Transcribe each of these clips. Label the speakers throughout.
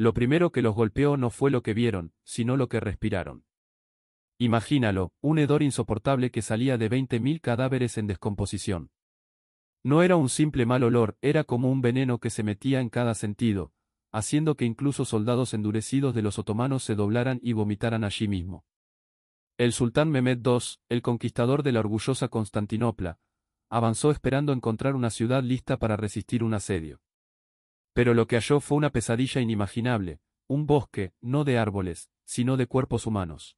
Speaker 1: Lo primero que los golpeó no fue lo que vieron, sino lo que respiraron. Imagínalo, un hedor insoportable que salía de 20.000 cadáveres en descomposición. No era un simple mal olor, era como un veneno que se metía en cada sentido, haciendo que incluso soldados endurecidos de los otomanos se doblaran y vomitaran allí mismo. El sultán Mehmed II, el conquistador de la orgullosa Constantinopla, avanzó esperando encontrar una ciudad lista para resistir un asedio. Pero lo que halló fue una pesadilla inimaginable, un bosque, no de árboles, sino de cuerpos humanos.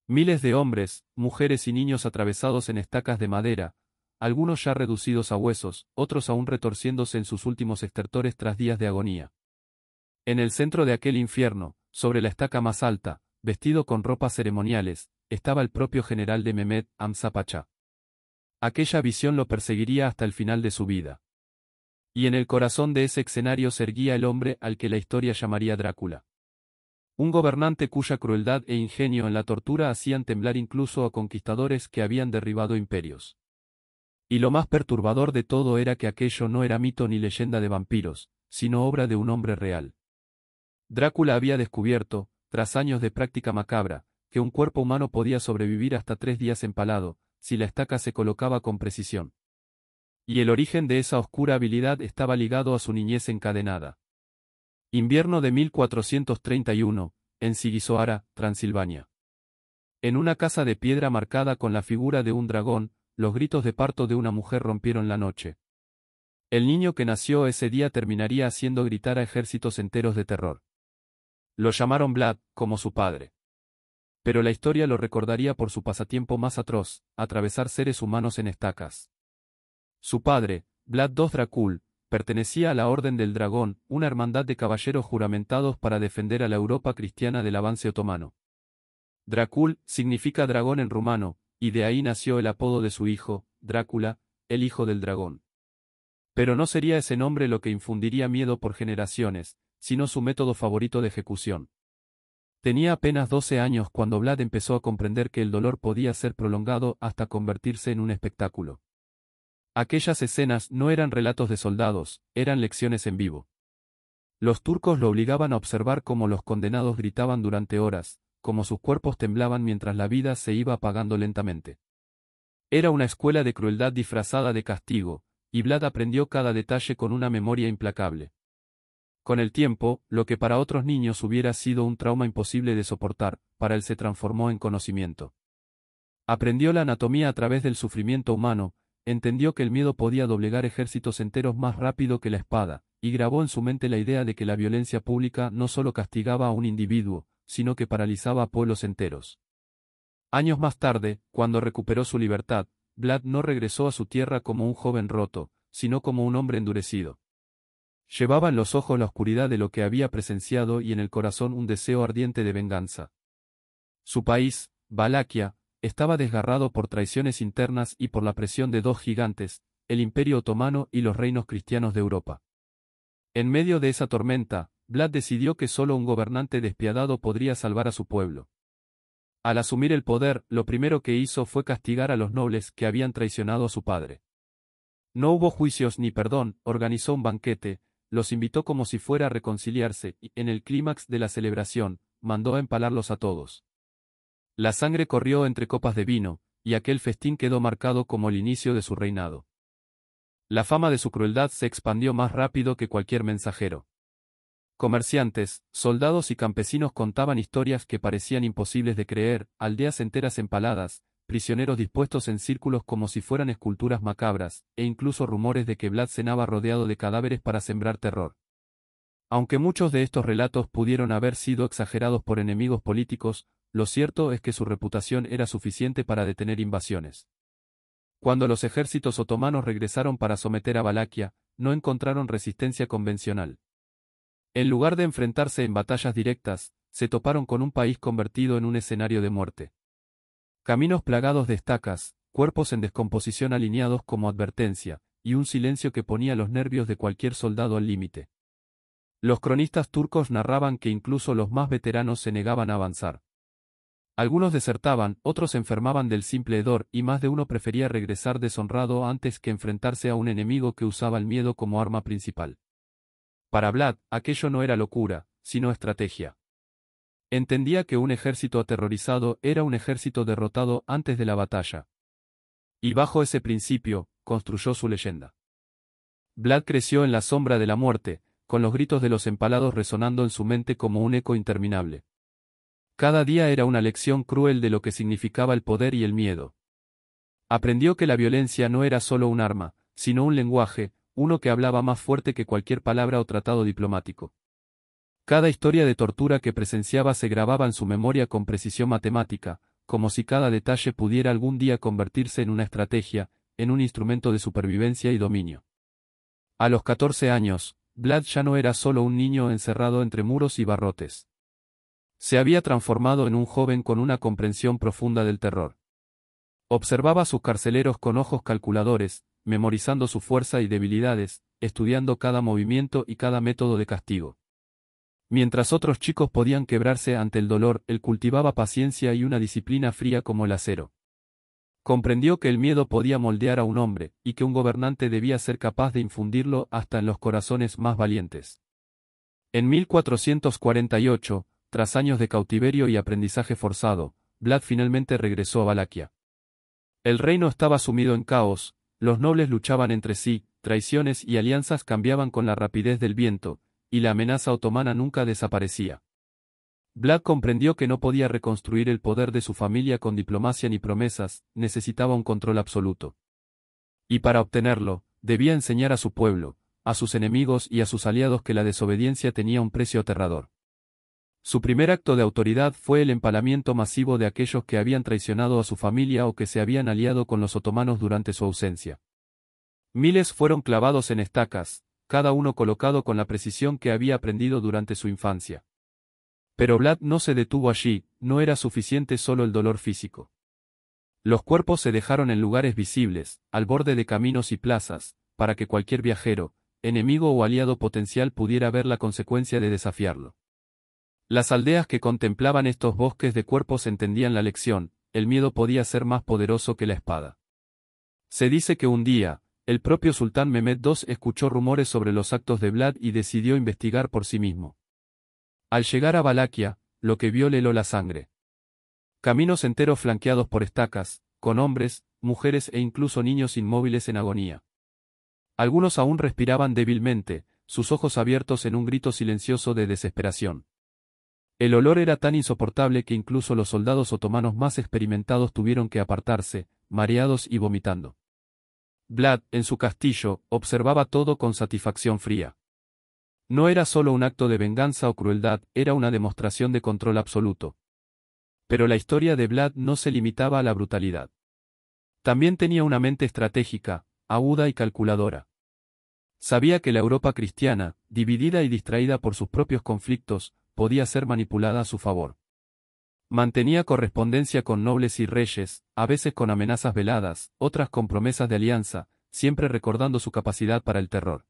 Speaker 1: Miles de hombres, mujeres y niños atravesados en estacas de madera, algunos ya reducidos a huesos, otros aún retorciéndose en sus últimos estertores tras días de agonía. En el centro de aquel infierno, sobre la estaca más alta, vestido con ropas ceremoniales, estaba el propio general de Mehmed, Hamza Pachá. Aquella visión lo perseguiría hasta el final de su vida. Y en el corazón de ese escenario se erguía el hombre al que la historia llamaría Drácula. Un gobernante cuya crueldad e ingenio en la tortura hacían temblar incluso a conquistadores que habían derribado imperios. Y lo más perturbador de todo era que aquello no era mito ni leyenda de vampiros, sino obra de un hombre real. Drácula había descubierto, tras años de práctica macabra, que un cuerpo humano podía sobrevivir hasta 3 días empalado, si la estaca se colocaba con precisión. Y el origen de esa oscura habilidad estaba ligado a su niñez encadenada. Invierno de 1431, en Sigisoara, Transilvania. En una casa de piedra marcada con la figura de un dragón, los gritos de parto de una mujer rompieron la noche. El niño que nació ese día terminaría haciendo gritar a ejércitos enteros de terror. Lo llamaron Vlad, como su padre. Pero la historia lo recordaría por su pasatiempo más atroz, atravesar seres humanos en estacas. Su padre, Vlad II Dracul, pertenecía a la Orden del Dragón, una hermandad de caballeros juramentados para defender a la Europa cristiana del avance otomano. Dracul significa dragón en rumano, y de ahí nació el apodo de su hijo, Drácula, el hijo del dragón. Pero no sería ese nombre lo que infundiría miedo por generaciones, sino su método favorito de ejecución. Tenía apenas 12 años cuando Vlad empezó a comprender que el dolor podía ser prolongado hasta convertirse en un espectáculo. Aquellas escenas no eran relatos de soldados, eran lecciones en vivo. Los turcos lo obligaban a observar cómo los condenados gritaban durante horas, cómo sus cuerpos temblaban mientras la vida se iba apagando lentamente. Era una escuela de crueldad disfrazada de castigo, y Vlad aprendió cada detalle con una memoria implacable. Con el tiempo, lo que para otros niños hubiera sido un trauma imposible de soportar, para él se transformó en conocimiento. Aprendió la anatomía a través del sufrimiento humano, entendió que el miedo podía doblegar ejércitos enteros más rápido que la espada, y grabó en su mente la idea de que la violencia pública no solo castigaba a un individuo, sino que paralizaba a pueblos enteros. Años más tarde, cuando recuperó su libertad, Vlad no regresó a su tierra como un joven roto, sino como un hombre endurecido. Llevaba en los ojos la oscuridad de lo que había presenciado y en el corazón un deseo ardiente de venganza. Su país, Valaquia, estaba desgarrado por traiciones internas y por la presión de dos gigantes, el Imperio Otomano y los reinos cristianos de Europa. En medio de esa tormenta, Vlad decidió que solo un gobernante despiadado podría salvar a su pueblo. Al asumir el poder, lo primero que hizo fue castigar a los nobles que habían traicionado a su padre. No hubo juicios ni perdón, organizó un banquete, los invitó como si fuera a reconciliarse y, en el clímax de la celebración, mandó a empalarlos a todos. La sangre corrió entre copas de vino, y aquel festín quedó marcado como el inicio de su reinado. La fama de su crueldad se expandió más rápido que cualquier mensajero. Comerciantes, soldados y campesinos contaban historias que parecían imposibles de creer, aldeas enteras empaladas, prisioneros dispuestos en círculos como si fueran esculturas macabras, e incluso rumores de que Vlad cenaba rodeado de cadáveres para sembrar terror. Aunque muchos de estos relatos pudieron haber sido exagerados por enemigos políticos, lo cierto es que su reputación era suficiente para detener invasiones. Cuando los ejércitos otomanos regresaron para someter a Valaquia, no encontraron resistencia convencional. En lugar de enfrentarse en batallas directas, se toparon con un país convertido en un escenario de muerte. Caminos plagados de estacas, cuerpos en descomposición alineados como advertencia, y un silencio que ponía los nervios de cualquier soldado al límite. Los cronistas turcos narraban que incluso los más veteranos se negaban a avanzar. Algunos desertaban, otros se enfermaban del simple hedor y más de uno prefería regresar deshonrado antes que enfrentarse a un enemigo que usaba el miedo como arma principal. Para Vlad, aquello no era locura, sino estrategia. Entendía que un ejército aterrorizado era un ejército derrotado antes de la batalla. Y bajo ese principio, construyó su leyenda. Vlad creció en la sombra de la muerte, con los gritos de los empalados resonando en su mente como un eco interminable. Cada día era una lección cruel de lo que significaba el poder y el miedo. Aprendió que la violencia no era solo un arma, sino un lenguaje, uno que hablaba más fuerte que cualquier palabra o tratado diplomático. Cada historia de tortura que presenciaba se grababa en su memoria con precisión matemática, como si cada detalle pudiera algún día convertirse en una estrategia, en un instrumento de supervivencia y dominio. A los 14 años, Vlad ya no era solo un niño encerrado entre muros y barrotes. Se había transformado en un joven con una comprensión profunda del terror. Observaba a sus carceleros con ojos calculadores, memorizando su fuerza y debilidades, estudiando cada movimiento y cada método de castigo. Mientras otros chicos podían quebrarse ante el dolor, él cultivaba paciencia y una disciplina fría como el acero. Comprendió que el miedo podía moldear a un hombre, y que un gobernante debía ser capaz de infundirlo hasta en los corazones más valientes. En 1448, tras años de cautiverio y aprendizaje forzado, Vlad finalmente regresó a Valaquia. El reino estaba sumido en caos, los nobles luchaban entre sí, traiciones y alianzas cambiaban con la rapidez del viento, y la amenaza otomana nunca desaparecía. Vlad comprendió que no podía reconstruir el poder de su familia con diplomacia ni promesas, necesitaba un control absoluto. Y para obtenerlo, debía enseñar a su pueblo, a sus enemigos y a sus aliados que la desobediencia tenía un precio aterrador. Su primer acto de autoridad fue el empalamiento masivo de aquellos que habían traicionado a su familia o que se habían aliado con los otomanos durante su ausencia. Miles fueron clavados en estacas, cada uno colocado con la precisión que había aprendido durante su infancia. Pero Vlad no se detuvo allí, no era suficiente solo el dolor físico. Los cuerpos se dejaron en lugares visibles, al borde de caminos y plazas, para que cualquier viajero, enemigo o aliado potencial pudiera ver la consecuencia de desafiarlo. Las aldeas que contemplaban estos bosques de cuerpos entendían la lección, el miedo podía ser más poderoso que la espada. Se dice que un día, el propio sultán Mehmed II escuchó rumores sobre los actos de Vlad y decidió investigar por sí mismo. Al llegar a Valaquia, lo que vio le heló la sangre. Caminos enteros flanqueados por estacas, con hombres, mujeres e incluso niños inmóviles en agonía. Algunos aún respiraban débilmente, sus ojos abiertos en un grito silencioso de desesperación. El olor era tan insoportable que incluso los soldados otomanos más experimentados tuvieron que apartarse, mareados y vomitando. Vlad, en su castillo, observaba todo con satisfacción fría. No era solo un acto de venganza o crueldad, era una demostración de control absoluto. Pero la historia de Vlad no se limitaba a la brutalidad. También tenía una mente estratégica, aguda y calculadora. Sabía que la Europa cristiana, dividida y distraída por sus propios conflictos, podía ser manipulada a su favor. Mantenía correspondencia con nobles y reyes, a veces con amenazas veladas, otras con promesas de alianza, siempre recordando su capacidad para el terror.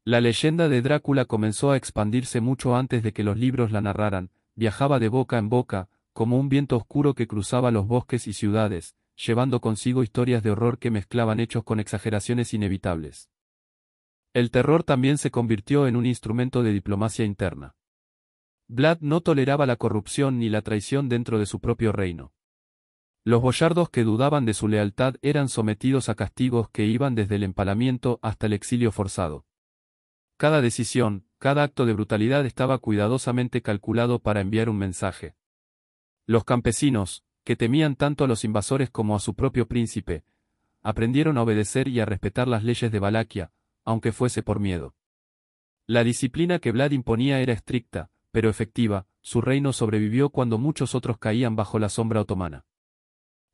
Speaker 1: La leyenda de Drácula comenzó a expandirse mucho antes de que los libros la narraran, viajaba de boca en boca, como un viento oscuro que cruzaba los bosques y ciudades, llevando consigo historias de horror que mezclaban hechos con exageraciones inevitables. El terror también se convirtió en un instrumento de diplomacia interna. Vlad no toleraba la corrupción ni la traición dentro de su propio reino. Los boyardos que dudaban de su lealtad eran sometidos a castigos que iban desde el empalamiento hasta el exilio forzado. Cada decisión, cada acto de brutalidad estaba cuidadosamente calculado para enviar un mensaje. Los campesinos, que temían tanto a los invasores como a su propio príncipe, aprendieron a obedecer y a respetar las leyes de Valaquia, aunque fuese por miedo. La disciplina que Vlad imponía era estricta, pero efectiva, su reino sobrevivió cuando muchos otros caían bajo la sombra otomana.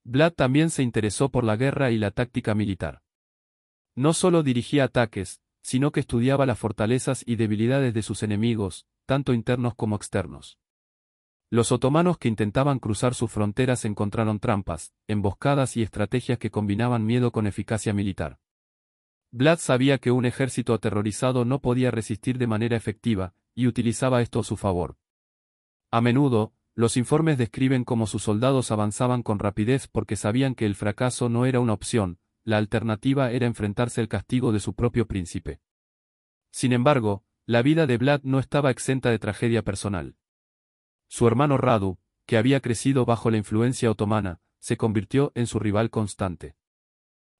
Speaker 1: Vlad también se interesó por la guerra y la táctica militar. No solo dirigía ataques, sino que estudiaba las fortalezas y debilidades de sus enemigos, tanto internos como externos. Los otomanos que intentaban cruzar sus fronteras encontraron trampas, emboscadas y estrategias que combinaban miedo con eficacia militar. Vlad sabía que un ejército aterrorizado no podía resistir de manera efectiva, y utilizaba esto a su favor. A menudo, los informes describen cómo sus soldados avanzaban con rapidez porque sabían que el fracaso no era una opción, la alternativa era enfrentarse al castigo de su propio príncipe. Sin embargo, la vida de Vlad no estaba exenta de tragedia personal. Su hermano Radu, que había crecido bajo la influencia otomana, se convirtió en su rival constante.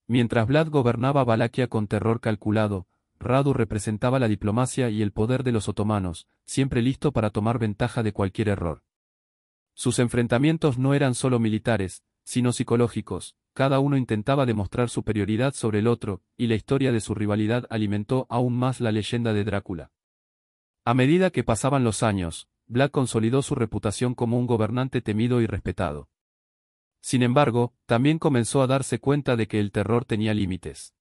Speaker 1: Mientras Vlad gobernaba Valaquia con terror calculado, Radu representaba la diplomacia y el poder de los otomanos, siempre listo para tomar ventaja de cualquier error. Sus enfrentamientos no eran solo militares, sino psicológicos, cada uno intentaba demostrar superioridad sobre el otro, y la historia de su rivalidad alimentó aún más la leyenda de Drácula. A medida que pasaban los años, Vlad consolidó su reputación como un gobernante temido y respetado. Sin embargo, también comenzó a darse cuenta de que el terror tenía límites.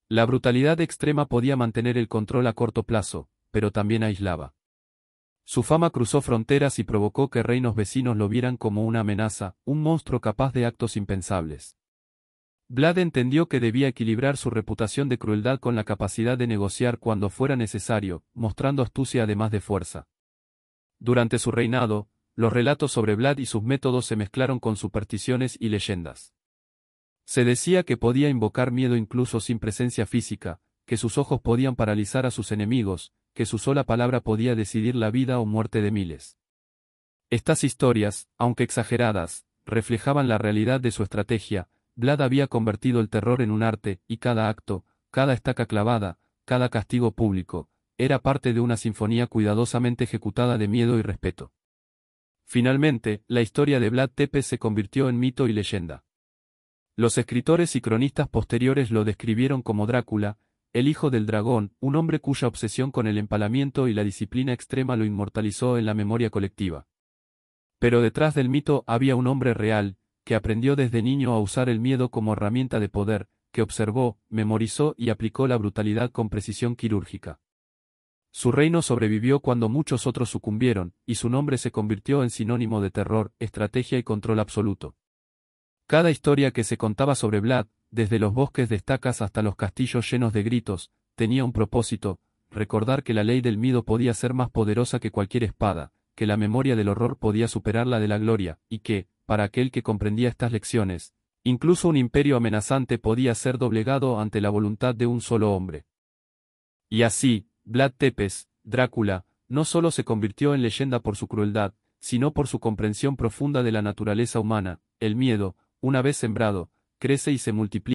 Speaker 1: La brutalidad extrema podía mantener el control a corto plazo, pero también aislaba. Su fama cruzó fronteras y provocó que reinos vecinos lo vieran como una amenaza, un monstruo capaz de actos impensables. Vlad entendió que debía equilibrar su reputación de crueldad con la capacidad de negociar cuando fuera necesario, mostrando astucia además de fuerza. Durante su reinado, los relatos sobre Vlad y sus métodos se mezclaron con supersticiones y leyendas. Se decía que podía invocar miedo incluso sin presencia física, que sus ojos podían paralizar a sus enemigos, que su sola palabra podía decidir la vida o muerte de miles. Estas historias, aunque exageradas, reflejaban la realidad de su estrategia. Vlad había convertido el terror en un arte, y cada acto, cada estaca clavada, cada castigo público, era parte de una sinfonía cuidadosamente ejecutada de miedo y respeto. Finalmente, la historia de Vlad Tepes se convirtió en mito y leyenda. Los escritores y cronistas posteriores lo describieron como Drácula, el hijo del dragón, un hombre cuya obsesión con el empalamiento y la disciplina extrema lo inmortalizó en la memoria colectiva. Pero detrás del mito había un hombre real, que aprendió desde niño a usar el miedo como herramienta de poder, que observó, memorizó y aplicó la brutalidad con precisión quirúrgica. Su reino sobrevivió cuando muchos otros sucumbieron, y su nombre se convirtió en sinónimo de terror, estrategia y control absoluto. Cada historia que se contaba sobre Vlad, desde los bosques de estacas hasta los castillos llenos de gritos, tenía un propósito: recordar que la ley del miedo podía ser más poderosa que cualquier espada, que la memoria del horror podía superar la de la gloria, y que, para aquel que comprendía estas lecciones, incluso un imperio amenazante podía ser doblegado ante la voluntad de un solo hombre. Y así, Vlad Tepes, Drácula, no solo se convirtió en leyenda por su crueldad, sino por su comprensión profunda de la naturaleza humana. El miedo, una vez sembrado, crece y se multiplica.